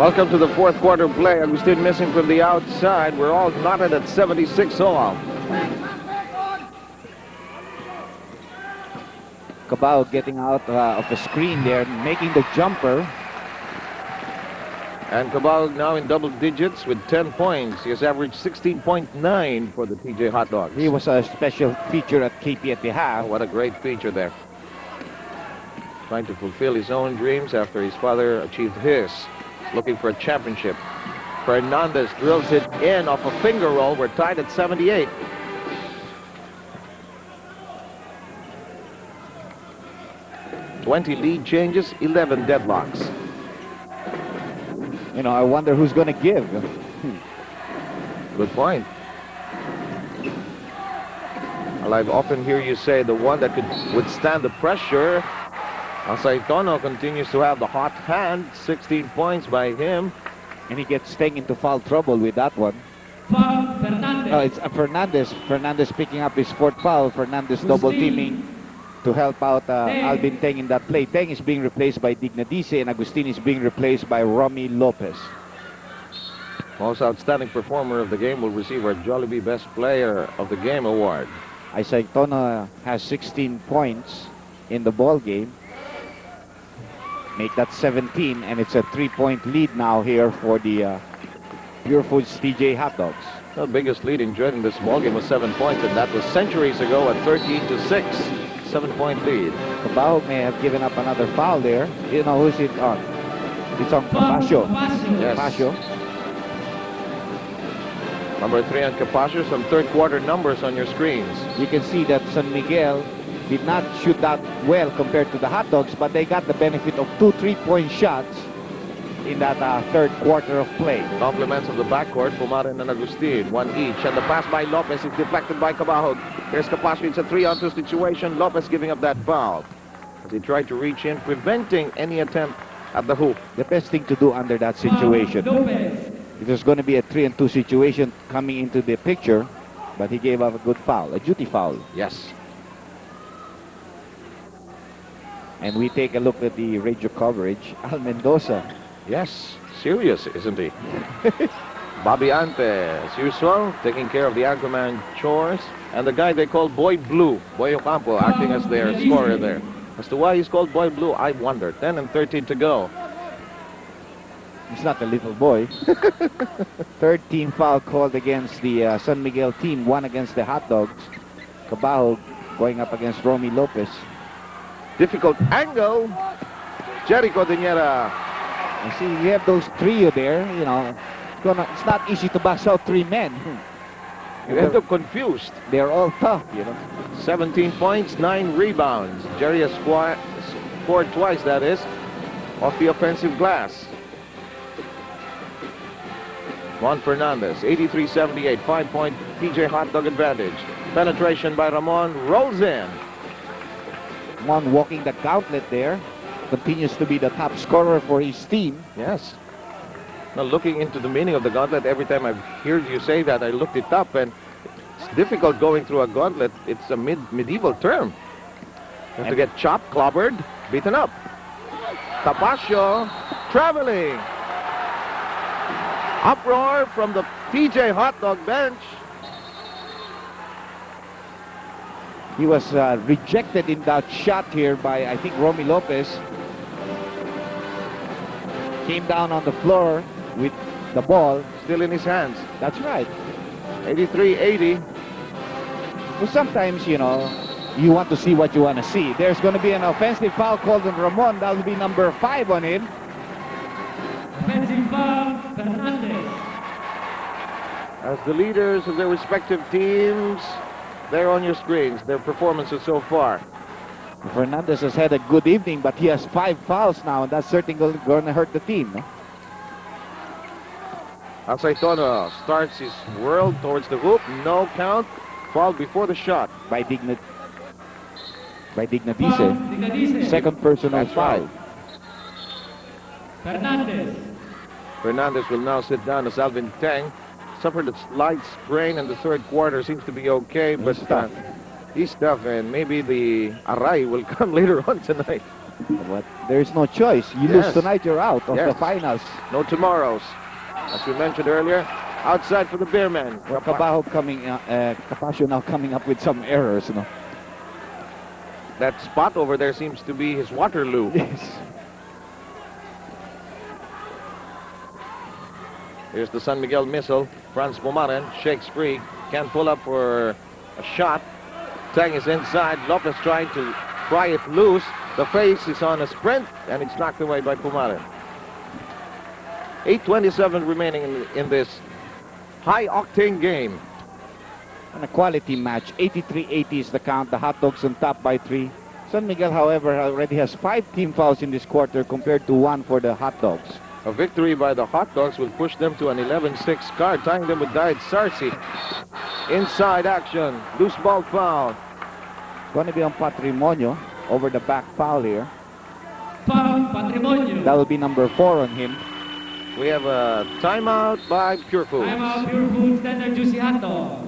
Welcome to the fourth quarter play. Agustin missing from the outside. We're all knotted at 76 all. Cabao getting out of the screen there, making the jumper. And Cabao now in double digits with 10 points. He has averaged 16.9 for the TJ Hot Dogs. He was a special feature at KP at the half. Oh, what a great feature there. Trying to fulfill his own dreams after his father achieved his. Looking for a championship. Fernandez drills it in off a finger roll. We're tied at 78. "20 lead changes, 11 deadlocks." You know, I wonder who's going to give. Good point. Well, I've often hear you say the one that could withstand the pressure. Asaytono continues to have the hot hand. 16 points by him. And he gets staying into foul trouble with that one. Fernandez. It's Fernandez. Fernandez picking up his fourth foul. Fernandez double teaming to help out Alvin Teng in that play. Teng is being replaced by Dignadice, and Agustin is being replaced by Romy Lopez. Most outstanding performer of the game will receive our Jollibee Best Player of the Game award. Asaytono has 16 points in the ball game. Make that 17, and it's a 3-point lead now here for the Purefoods TJ Hot Dogs. The biggest lead enjoyed in this ball game was 7 points, and that was centuries ago at 13-6. 7-point lead. Cabao may have given up another foul there. You know, who's it on? It's on Capasio. Yes. Capasio. Number 3 on Capasio. Some third quarter numbers on your screens. You can see that San Miguel did not shoot that well compared to the Hot Dogs, but they got the benefit of 2 3-point shots in that third quarter of play. Compliments of the backcourt, Pumarin and Agustin, one each. And the pass by Lopez is deflected by Cabahog. Here's Capasio. It's a 3-on-2 situation. Lopez giving up that foul as he tried to reach in, preventing any attempt at the hoop. The best thing to do under that situation. If there's going to be a 3-on-2 situation coming into the picture, but he gave up a good foul, a duty foul. Yes. And we take a look at the radio coverage. Al Mendoza. Yes, serious, isn't he? Bobby Ante, as usual, taking care of the Anchorman chores. And the guy they call Boy Blue, Boy Ocampo, acting as their scorer there. As to why he's called Boy Blue, I wonder. 10 and 13 to go. He's not a little boy. 13 foul called against the San Miguel team, 1 against the Hot Dogs. Cabao going up against Romy Lopez. Difficult angle. Jericho Diniera. You see, you have those trio there, you know. It's not easy to box out 3 men. You end up confused. They're all tough, you know. 17 points, 9 rebounds. Jerry has scored twice, that is, off the offensive glass. Juan Fernandez, 83-78, 5-point TJ Hot Dog advantage. Penetration by Ramon, rolls in. One walking the gauntlet there, continues to be the top scorer for his team. Yes. Now looking into the meaning of the gauntlet, every time I've heard you say that, I looked it up, and it's difficult going through a gauntlet. It's a medieval term. You have to get chopped, clobbered, beaten up. Capasio traveling. Uproar from the TJ Hot Dog bench. He was rejected in that shot here by, I think, Romy Lopez. Came down on the floor with the ball. Still in his hands. That's right. 83-80. Well, sometimes, you know, you want to see what you want to see. There's going to be an offensive foul called on Ramon. That will be number 5 on him. Offensive foul, Fernandez. As the leaders of their respective teams, they're on your screens, their performances so far. Fernandez has had a good evening, but he has 5 fouls now, and that's certainly going to hurt the team. No? Asaytono starts his whirl towards the hoop. No count. Foul before the shot. By Dignadice. Second personal foul. Fernandez will now sit down as Alvin Teng suffered a slight sprain in the third quarter. Seems to be okay, but he's tough, and maybe the Aray will come later on tonight. But there's no choice. You lose Yes. tonight, you're out of the Yes. finals. No tomorrows. As we mentioned earlier, outside for the Beermen. Well, Capasio now coming up with some errors, you know. That spot over there seems to be his Waterloo. Yes. Here's the San Miguel missile. Franz Pumaren shakes free. Can't pull up for a shot. Tang is inside. Lopez trying to pry it loose. The face is on a sprint, and it's knocked away by Pumaren. 8:27 remaining in this high-octane game. And a quality match. 83-80 is the count. The Hot Dogs on top by 3. San Miguel, however, already has 5 team fouls in this quarter compared to 1 for the Hot Dogs. A victory by the Hot Dogs will push them to an 11-6 card, tying them with Diet Sarsi. Inside action. Loose ball foul. Going to be on Patrimonio. Over the back foul here. Foul, Patrimonio. That will be number 4 on him. We have a timeout by Purefoods. I'm out Purefoods, tender juicy hot dog.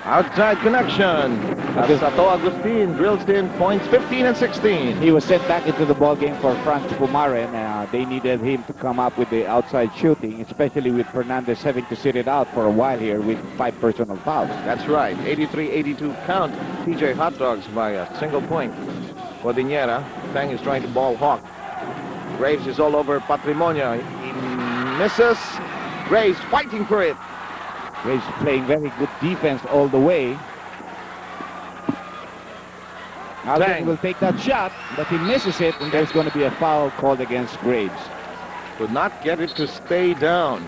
Outside connection. As Atong Agustin drills in points 15 and 16. He was sent back into the ball game for Franz Pumaren. They needed him to come up with the outside shooting, especially with Fernandez having to sit it out for a while here with 5 personal fouls. That's right. 83-82 count. TJ Hot Dogs by a single point. Cordillera. Tang is trying to ball hawk. Graves is all over Patrimonio. He misses. Graves fighting for it. Graves playing very good defense all the way. Alvin Tang will take that shot, but he misses it, and there's going to be a foul called against Graves. could not get it to stay down.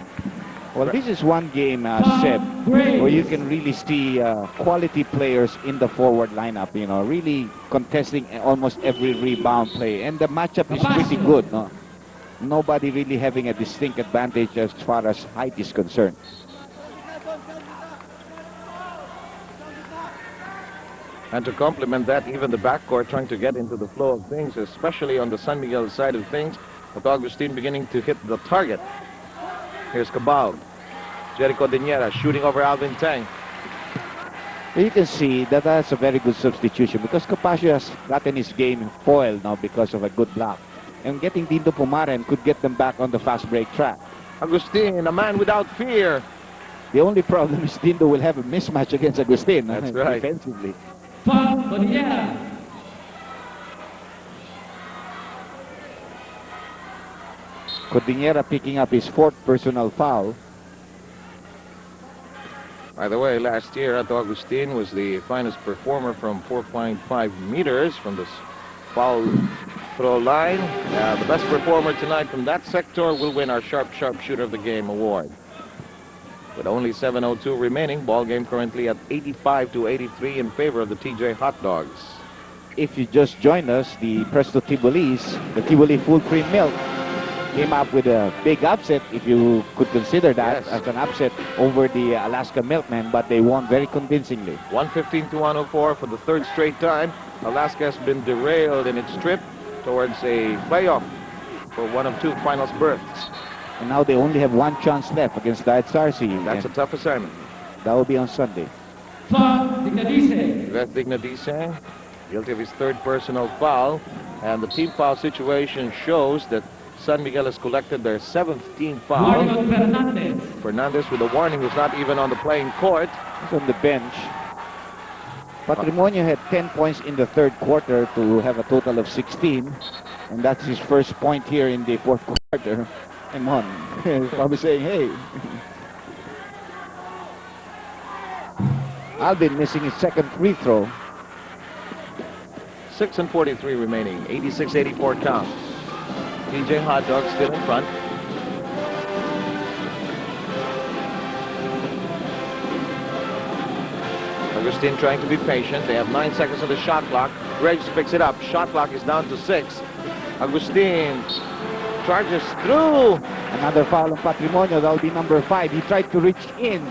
Well, this is one game, Seb, Graves. where you can really see quality players in the forward lineup, you know, really contesting almost every rebound play. And the matchup is pretty good, no? Nobody really having a distinct advantage as far as height is concerned. And to complement that, even the backcourt trying to get into the flow of things, especially on the San Miguel side of things, with Agustin beginning to hit the target. Here's Cabal. Jericho Diniera shooting over Alvin Tang. You can see that that's a very good substitution because Capasio has gotten his game foiled now because of a good block. And getting Dindo Pumaren could get them back on the fast break track. Agustin, a man without fear. The only problem is Dindo will have a mismatch against Agustin. That's right. Defensively. Foul, Bonilla. Cordillera picking up his 4th personal foul. By the way, last year, Atong Agustin was the finest performer from 4.5 meters from the foul throw line. The best performer tonight from that sector will win our Sharp Shooter of the Game award. With only 7:02 remaining, ball game currently at 85-83 in favor of the TJ Hot Dogs. If you just joined us, the Presto Tibolis, the Tiboli Full Cream Milk, came up with a big upset, if you could consider that Yes. as an upset over the Alaska Milkmen, but they won very convincingly. 115-104 for the 3rd straight time. Alaska has been derailed in its trip towards a playoff for one of 2 finals berths. And now they only have 1 chance left against Diet Sarsi. That's a and tough assignment. that will be on Sunday. Foul, Dignadice. Yves Dignadice, guilty of his 3rd personal foul. And the team foul situation shows that San Miguel has collected their 7th team foul. Warning on Fernandez. Fernandez with a warning was not even on the playing court. He's on the bench. Patrimonio had 10 points in the 3rd quarter to have a total of 16. And that's his first point here in the 4th quarter. Come on. He's probably saying, hey. Alvin missing his 2nd free throw. 6:43 remaining, 86-84 count. TJ Hot Dogs still in front. Agustin trying to be patient. They have 9 seconds on the shot clock. Graves picks it up. Shot clock is down to 6. Agustin charges through. Another foul on Patrimonio. That will be number 5. He tried to reach in.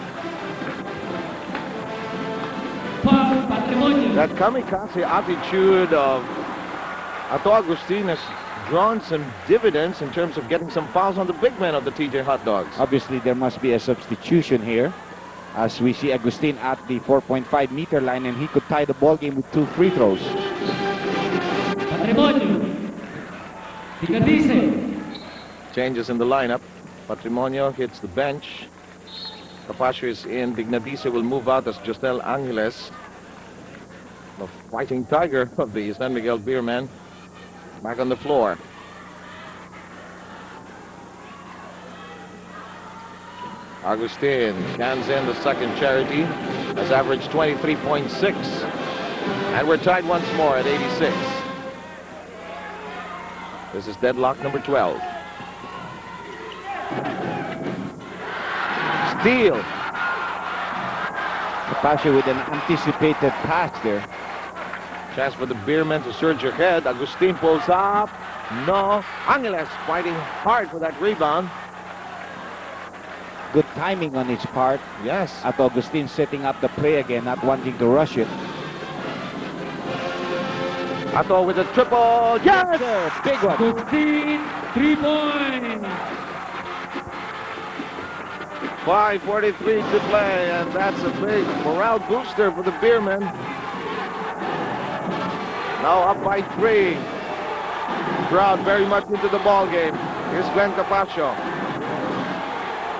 Foul, Patrimonio. That kamikaze attitude of Atong Agustin has drawn some dividends in terms of getting some fouls on the big men of the TJ Hot Dogs. Obviously, there must be a substitution here. as we see Agustin at the 4.5 meter line, and he could tie the ball game with 2 free throws. Patrimonio. Ticadice. Changes in the lineup. Patrimonio hits the bench. Capaccio is in. Dignadice will move out as Josel Angeles, the fighting tiger of the San Miguel Beermen, back on the floor. Agustin cans in the second charity, has averaged 23.6. And we're tied once more at 86. This is deadlock number 12. Steal. Capaccio with an anticipated pass there. Chance for the Beermen to surge ahead. Agustin pulls up. No. Angeles fighting hard for that rebound. Good timing on his part. Yes. At Agustin setting up the play again, not wanting to rush it. Ato with a triple. Yes! Sir, big one. Agustin, 3 points. 5:43 to play, and that's a big morale booster for the Beermen. Now up by 3. Crowd very much into the ball game. Here's Glenn Capaccio.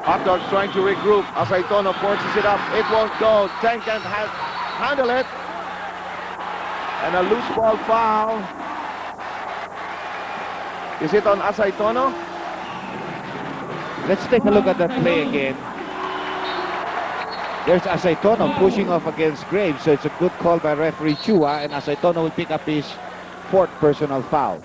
Hot Dogs trying to regroup. Asaitono forces it up. It won't go. Tang can't handle it. And a loose ball foul. Is it on Asaitono? Let's take a look at that play again. There's Asaitono pushing off against Graves, so it's a good call by referee Chua, and Asaitono will pick up his 4th personal foul.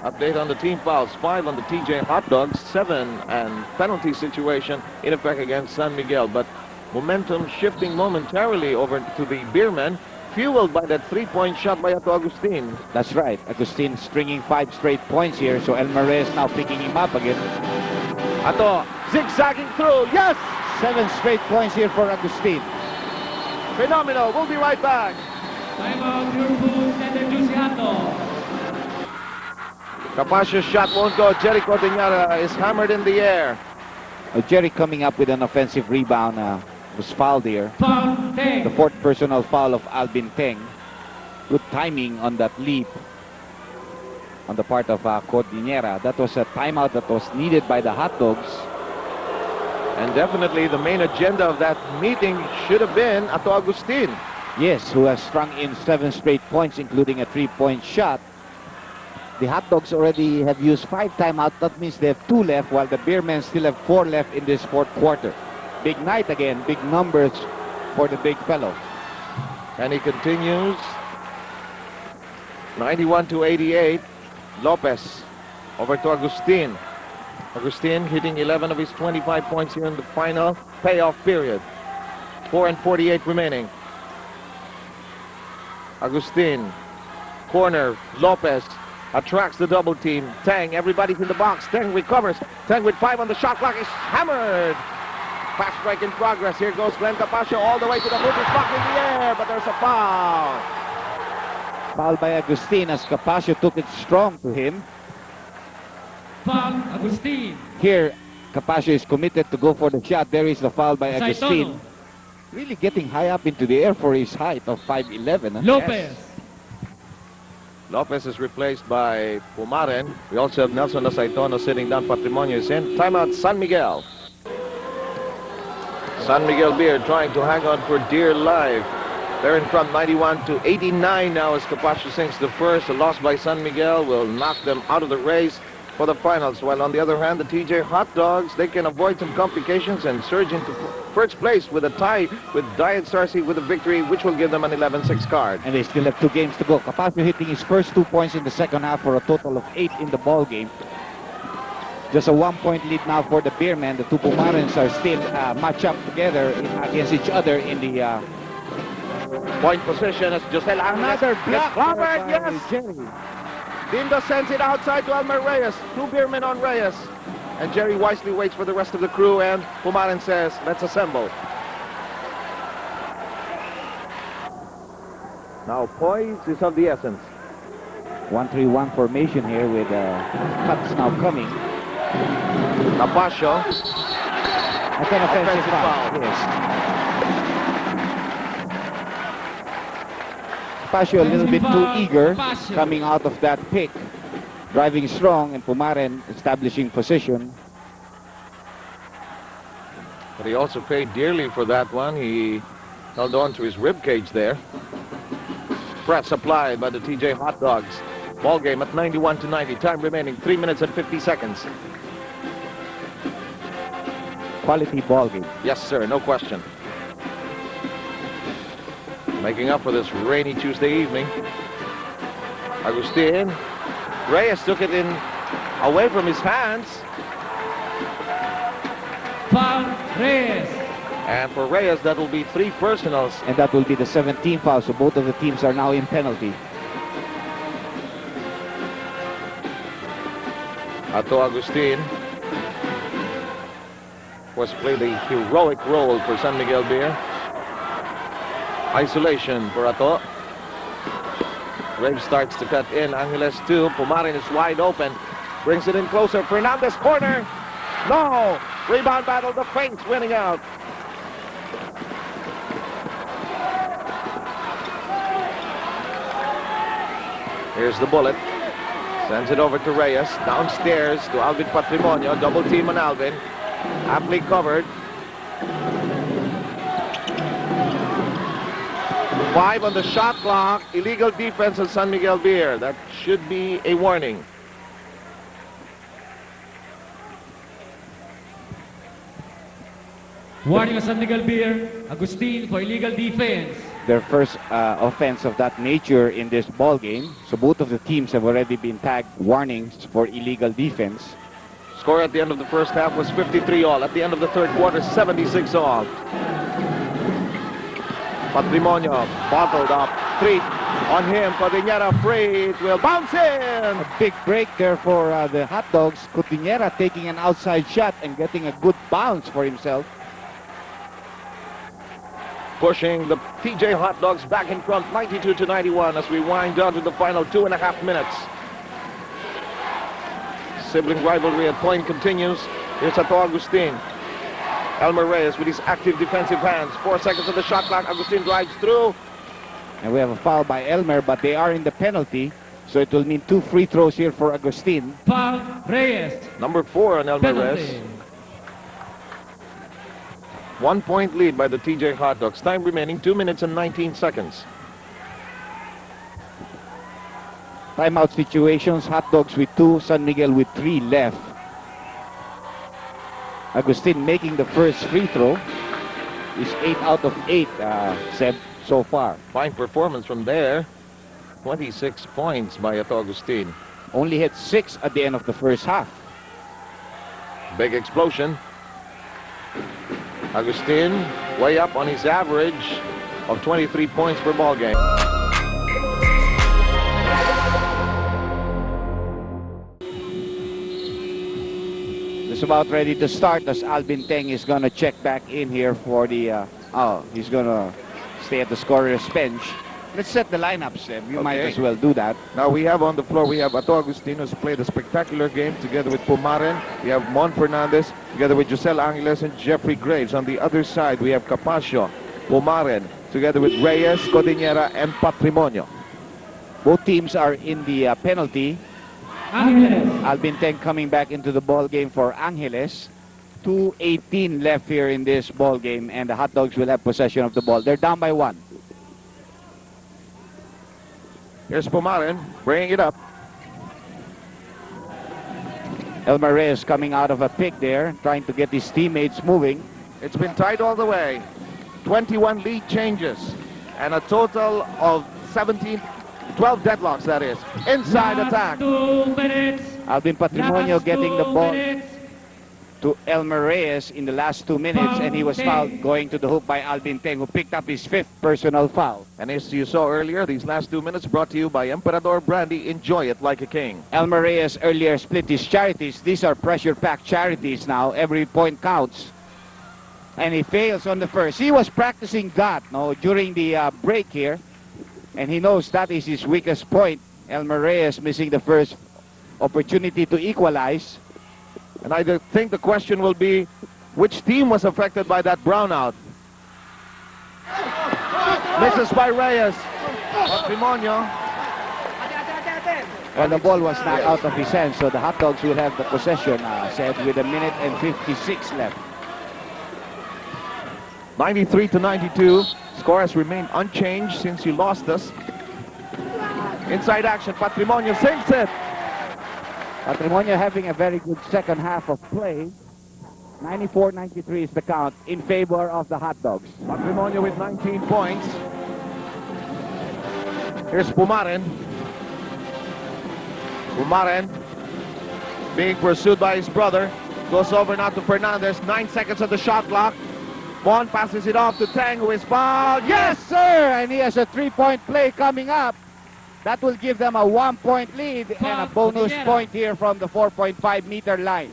Update on the team fouls. 5 on the TJ Hot Dogs, 7 and penalty situation in effect against San Miguel. But momentum shifting momentarily over to the Beermen, fueled by that 3-point shot by Ato Agustin. That's right. Agustin stringing 5 straight points here, so El Marez now picking him up again. Ato zigzagging through. Yes! 7 straight points here for Agustin. Phenomenal. We'll be right back. Timeout, Purefoods and the Juiciato. Capaccio's shot won't go. Jerry Cordeñara is hammered in the air. Jerry coming up with an offensive rebound, was fouled here. Foul, The 10. 4th personal foul of Alvin Teng. Good timing on that leap on the part of Cordeñera. That was a timeout that was needed by the Hot Dogs. And definitely the main agenda of that meeting should have been Ato Agustin. Yes, who has strung in 7 straight points, including a 3-point shot. The Hot Dogs already have used 5 timeouts. That means they have 2 left, while the Beermen still have 4 left in this 4th quarter. Big night again, big numbers for the big fellow. And he continues. 91-88. Lopez over to Agustin. Agustin hitting 11 of his 25 points here in the final payoff period. 4:48 remaining. Agustin, corner, Lopez attracts the double team. Tang, everybody's in the box. Tang recovers. Tang with 5 on the shot clock is hammered. Fast break in progress. Here goes Glenn Capaccio all the way to the hoop. It's back in the air, but there's a foul. Foul by Agustin as Capaccio took it strong to him. Foul, Agustin. Here, Capaccio is committed to go for the shot. There is the foul by Agustin. Saitono. Really getting high up into the air for his height of 5'11". Huh? Lopez. Lopez is replaced by Pumaren. We also have Nelson Asaitono sitting down. Patrimonio is in. Timeout, San Miguel. San Miguel Beer trying to hang on for dear life. They're in front 91-89 now as Capaccio sinks the first. A loss by San Miguel will knock them out of the race for the finals. While on the other hand, the TJ Hot Dogs, they can avoid some complications and surge into first place with a tie with Diet Sarsi with a victory, which will give them an 11-6 card. And they still have 2 games to go. Capaccio hitting his first 2 points in the second half for a total of 8 in the ball game. Just a 1-point lead now for the Beermen. The 2 Pumarens are still matched up together against each other in the Point position as Josel another block covered, by yes! Jerry. Dindo sends it outside to Elmer Reyes. 2 Beermen on Reyes. And Jerry wisely waits for the rest of the crew, and Pumaren says, let's assemble. Now poise is of the essence. 1-3-1 formation here with cuts now coming. Capaccio That's an offensive foul. Yes. Pasio a little bit too eager coming out of that pick. Driving strong, and Pumaren establishing position. But he also paid dearly for that one. He held on to his rib cage there. Press applied by the TJ Hot Dogs. Ball game at 91-90. Time remaining 3 minutes and 50 seconds. Quality ball game. Yes, sir. No question. Making up for this rainy Tuesday evening. Agustin. Reyes took it in away from his hands. Foul, Reyes. And for Reyes, that will be 3 personals. And that will be the 17th foul, so both of the teams are now in penalty. Atong Agustin was played a heroic role for San Miguel Beer. Isolation for Ato. Graves starts to cut in. Angeles too. Pumaren is wide open. Brings it in closer. Fernandez corner. No! Rebound battle. The Finks winning out. Here's the bullet. Sends it over to Reyes. Downstairs to Alvin Patrimonio. Double team on Alvin. Amply covered. 5 on the shot clock. Illegal defense of San Miguel Beer. That should be a warning. Warning of San Miguel Beer. Agustin for illegal defense. Their first offense of that nature in this ball game. So both of the teams have already been tagged warnings for illegal defense. Score at the end of the first half was 53 all. At the end of the third quarter, 76 all. Patrimonio bottled up. 3 on him. Cordillera free. It will bounce in. A big break there for the Hot Dogs. Cordillera taking an outside shot and getting a good bounce for himself. Pushing the TJ Hot Dogs back in front, 92-91 as we wind down to the final 2.5 minutes. Sibling rivalry at point continues. Here's Atong Agustin. Elmer Reyes with his active defensive hands. 4 seconds of the shot clock. Agustin drives through. And we have a foul by Elmer, but they are in the penalty. So it will mean 2 free throws here for Agustin. Foul, Reyes. Number 4 on Elmer Reyes. Penalty. 1 point lead by the TJ Hot Dogs. Time remaining 2 minutes and 19 seconds. Timeout situations. Hot Dogs with 2, San Miguel with 3 left. Agustin making the first free throw. Is 8 out of 8, Seb, so far. Fine performance from there. 26 points by Atong Agustin. Only hit 6 at the end of the first half. Big explosion. Agustin way up on his average of 23 points per ball game. It's about ready to start as Alvin Teng is going to check back in here for the... he's going to stay at the scorer's bench. Let's set the lineup, Seb. You might as well do that. Now we have on the floor, we have Atong Agustin who's played a spectacular game together with Pumaren. We have Mon Fernandez together with Giselle Angeles and Jeffrey Graves. On the other side, we have Capasio, Pumaren together with Reyes, Cordillera, and Patrimonio. Both teams are in the penalty. Angeles. Alvin Teng coming back into the ball game for Angeles. 2:18 left here in this ball game, and the Hot Dogs will have possession of the ball. They're down by 1. Here's Pumaren bringing it up. Elmer Reyes coming out of a pick there, trying to get his teammates moving. It's been tied all the way. 21 lead changes and a total of 12 deadlocks, that is. Inside attack. 2 minutes. Alvin Patrimonio Last getting the 2 ball minutes. to Elmer Reyes in the last 2 minutes, and he was fouled going to the hoop by Alvin Teng, who picked up his 5th personal foul. And as you saw earlier, these last 2 minutes brought to you by Emperador Brandy. Enjoy it like a king. Elmer Reyes earlier split his charities. These are pressure-packed charities now. Every point counts. And he fails on the first. He was practicing that during the break here, and he knows that is his weakest point. Elmer Reyes missing the first opportunity to equalize. And I think the question will be, Which team was affected by that brownout? Misses by Reyes. Patrimonio. Well, the ball was knocked out of his hands, so the Hot Dogs will have the possession, said, with 1:56 left. 93 to 92. Score has remained unchanged since you lost us. Inside action, Patrimonio sinks it. Patrimonio having a very good second half of play. 94-93 is the count in favor of the Hot Dogs. Patrimonio with 19 points. Here's Pumaren. Pumaren being pursued by his brother. Goes over now to Fernandez. 9 seconds of the shot clock. Mon passes it off to Tang, who is fouled. Yes, sir! And he has a 3-point play coming up. That will give them a 1-point lead and a bonus point here from the 4.5-meter line.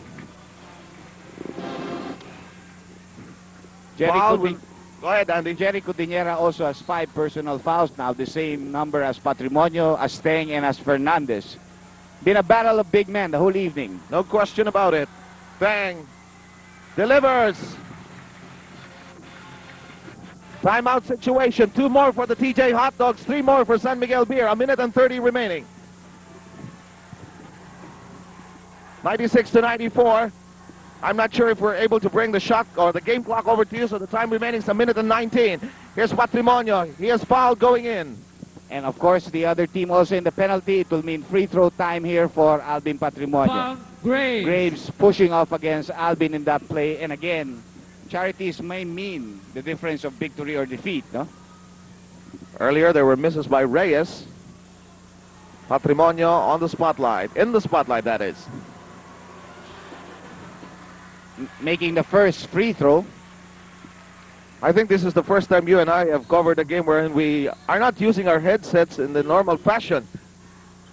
Go ahead, Andy. Jerry Cudinera also has 5 personal fouls now, the same number as Patrimonio, as Teng, and as Fernandez. Been a battle of big men the whole evening. No question about it. Tang delivers. Timeout situation. 2 more for the TJ Hot Dogs. 3 more for San Miguel Beer. 1:30 remaining. 96 to 94. I'm not sure if we're able to bring the shot or the game clock over to you, so the time remaining is 1:19. Here's Patrimonio. He has fouled going in. And of course, the other team also in the penalty. It will mean free throw time here for Alvin Patrimonio. Foul, Graves. Graves pushing off against Alvin in that play. And again, charities may mean the difference of victory or defeat, no? Earlier, there were misses by Reyes. Patrimonio on the spotlight. In the spotlight, that is. Making the first free throw. I think this is the first time you and I have covered a game wherein we are not using our headsets in the normal fashion.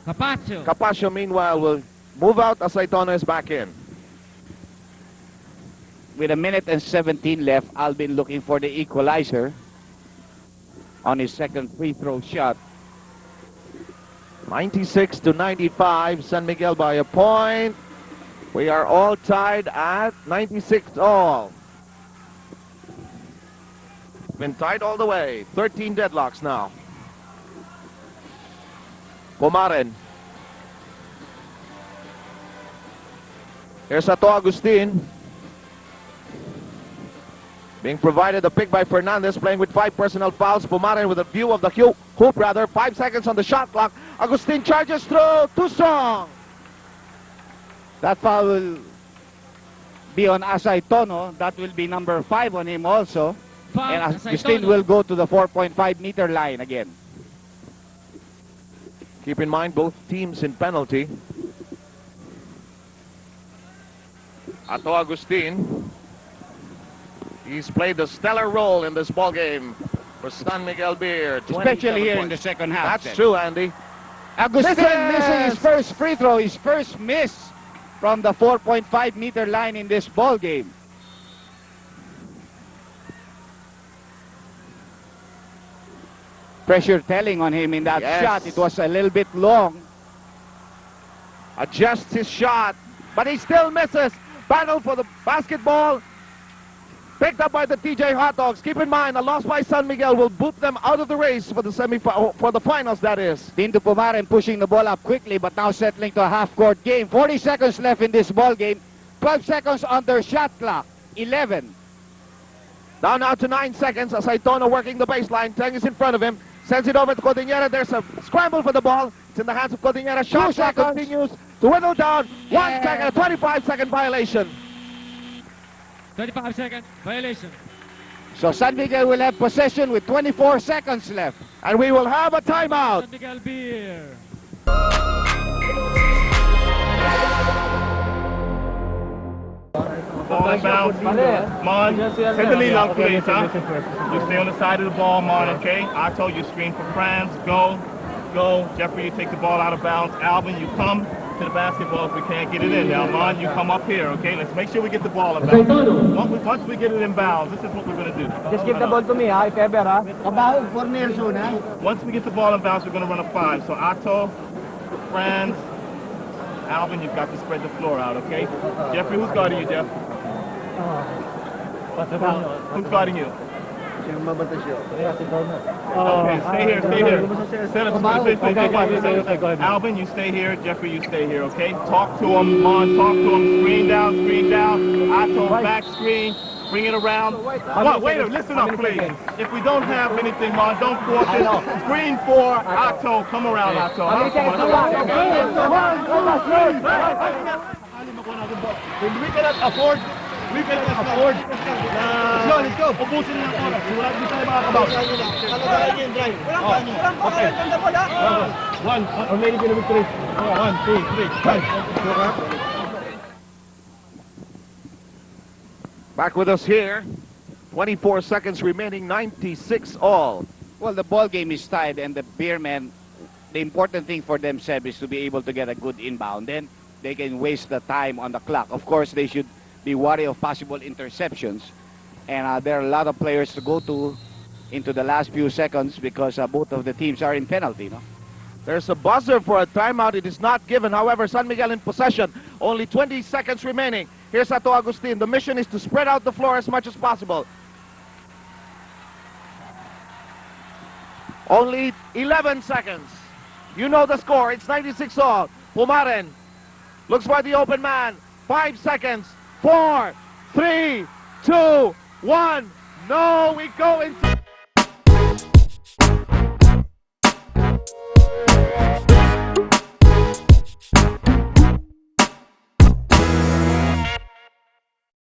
Capacio. Capacio, meanwhile, will move out as Saitono is back in. With 1:17 left, Alvin looking for the equalizer on his second free throw shot. 96 to 95, San Miguel by a point. We are all tied at 96 all. Been tied all the way. 13 deadlocks now. Pumaren. Here's Atong Agustin. Being provided a pick by Fernandez, playing with 5 personal fouls. Pumaren with a view of the hoop rather. 5 seconds on the shot clock. Agustin charges through. Too strong. That foul will be on Asay Tono. That will be number 5 on him also. Foul, And Asay Agustin Tono. will go to the 4.5-meter line again. Keep in mind both teams in penalty. Atong Agustin. He's played a stellar role in this ball game for San Miguel Beer. Especially here in the points. second half. That's true, Andy. Agustin Misses! missing his first free throw, his first miss from the 4.5-meter line in this ball game. Pressure telling on him in that Yes. shot. It was a little bit long. Adjusts his shot, but he still misses. Battle for the basketball. Picked up by the TJ Hot Dogs. Keep in mind, a loss by San Miguel will boot them out of the race for the for the finals, that is. Tinto Pumaren pushing the ball up quickly, but now settling to a half-court game. 40 seconds left in this ball game. 12 seconds on their shot clock. 11. Down now to 9 seconds as Saitono working the baseline. Teng is in front of him. Sends it over to Cordillera. There's a scramble for the ball. It's in the hands of Cordillera. Shot clock seconds. continues to whittle down. 1 Yeah. second, a 25-second violation. 25 seconds. Violation. So San Miguel will have possession with 24 seconds left. And we will have a timeout. San Miguel Beer. Ball inbounds. Mon, take the lead out, please, huh? You stay on the side of the ball, Mon, okay? I told you, screen for Franz. Go. Jeffrey, you take the ball out of bounds. Alvin, you come to the basketball if we can't get it in. Now, Mon, you come up here, okay? Let's make sure we get the ball in bounds. Once we get it in bounds, this is what we're going to do. Just give the ball to me, ha, if ever, ha? Kabahog for Nelson, ha? Once we get the ball in bounds, we're going to run a 5. So, Otto, Franz, Alvin, you've got to spread the floor out, okay? Jeffrey, who's guarding you, Jeff? Who's guarding you? Siyang mabata siya. Okay, stay here, stay here. Set up, stay. Alvin, you stay here. Jeffrey, you stay here, okay? Talk to him, Mon, talk to him. Screen down, screen down. Atong back screen. Bring it around. What? Wait, listen up, please. If we don't have anything, Mon, don't force it. Screen for Atong. Come around, Atong. We cannot afford. We cannot afford. Let's go. Ubusin lang oras. Wala din tayo makakabaw. Okay. One. Already been a victory. 1, 2, 3. Back with us here. 24 seconds remaining, 96 all. Well, the ball game is tied, and the Beermen, the important thing for them, Seb, is to be able to get a good inbound. Then they can waste the time on the clock. Of course, they should be wary of possible interceptions. And there are a lot of players to go to into the last few seconds because both of the teams are in penalty, no? There's a buzzer for a timeout. It is not given. However, San Miguel in possession. Only 20 seconds remaining. Here's Atong Agustin. The mission is to spread out the floor as much as possible. Only 11 seconds. You know the score. It's 96 all. Pumaren looks for the open man. 5 seconds. 4, 3, 2, 1. No, we go into